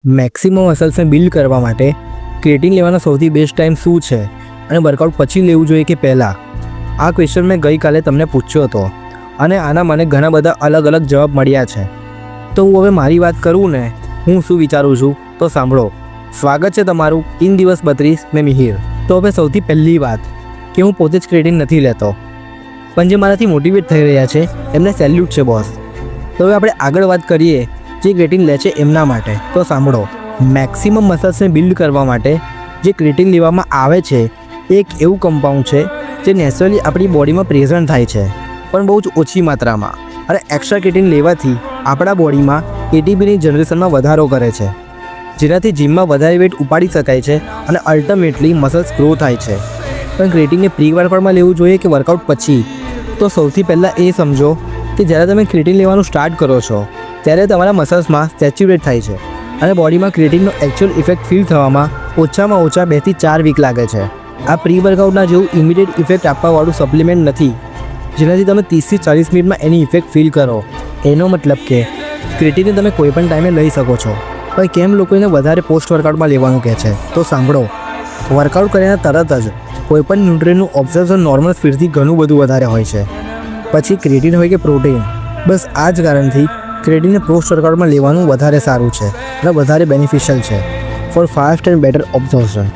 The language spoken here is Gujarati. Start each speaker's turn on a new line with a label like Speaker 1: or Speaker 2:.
Speaker 1: મેક્સિમમ મસલ્સને બિલ્ડ કરવા માટે ક્રિએટિન લેવાનો સૌથી બેસ્ટ ટાઈમ શું છે અને વર્કઆઉટ પછી લેવું જોઈએ કે પહેલાં? આ ક્વેશ્ચન મેં ગઈકાલે તમને પૂછ્યો હતો અને આના મને ઘણા બધા અલગ અલગ જવાબ મળ્યા છે. તો હું હવે મારી વાત કરું ને, હું શું વિચારું છું તો સાંભળો. સ્વાગત છે તમારું ઇન દિવસ 32 મેં મિહિર. તો હવે સૌથી પહેલી વાત કે હું પોતે જ ક્રિએટિન નથી લેતો, પણ જે મારાથી મોટિવેટ થઈ રહ્યા છે એમને સેલ્યુટ છે બોસ. તો હવે આપણે આગળ વાત કરીએ જે ક્રિએટિન લે છે એમના માટે. તો સાંભળો, મેક્સિમમ મસલ્સને બિલ્ડ કરવા માટે જે ક્રિએટિન લેવામાં આવે છે એક એવું કમ્પાઉન્ડ છે જે નેચરલી આપણી બોડીમાં પ્રેઝન્ટ થાય છે, પણ બહુ જ ઓછી માત્રામાં. અને એક્સ્ટ્રા ક્રિએટિન લેવાથી આપણા બોડીમાં એટીપીની જનરેશનમાં વધારો કરે છે, જેનાથી જિમમાં વધારે વેટ ઉપાડી શકાય છે અને અલ્ટિમેટલી મસલ્સ ગ્રો થાય છે. પણ ક્રિએટિનને પ્રી વર્કઆઉટમાં લેવું જોઈએ કે વર્કઆઉટ પછી? તો સૌથી પહેલાં એ સમજો કે જ્યારે તમે ક્રિએટિન લેવાનું સ્ટાર્ટ કરો છો ત્યારે તમારા મસલ્સમાં સેચ્યુરેટ થાય છે અને બોડીમાં ક્રિએટિનનો એકચ્યુઅલ ઇફેક્ટ ફીલ થવામાં ઓછામાં ઓછા 2 થી 4 વીક લાગે છે. આ પ્રી વર્કઆઉટના જેવું ઇમિડિયેટ ઇફેક્ટ આપવાવાળું સપ્લિમેન્ટ નથી, જેનાથી તમે 30 થી 40 મિનિટમાં એની ઇફેક્ટ ફીલ કરો. એનો મતલબ કે ક્રિએટિન તમે કોઈ પણ ટાઈમે લઈ શકો છો. પણ કેમ લોકો એને વધારે પોસ્ટ વર્કઆઉટમાં લેવાનું કહે છે? તો સાંભળો, વર્કઆઉટ કર્યાના તરત જ કોઈપણ ન્યુટ્રિયન્ટનું ઓબ્ઝર્વેશન નોર્મલ સ્પીડથી ઘણું બધું વધારે હોય છે. પછી ક્રિએટિન હોય કે પ્રોટીન, બસ આ જ કારણથી ક્રિએટિનને પોસ્ટ વર્કઆઉટમાં લેવાનું વધારે સારું છે અને વધારે બેનિફિશિયલ છે for fast and better observation.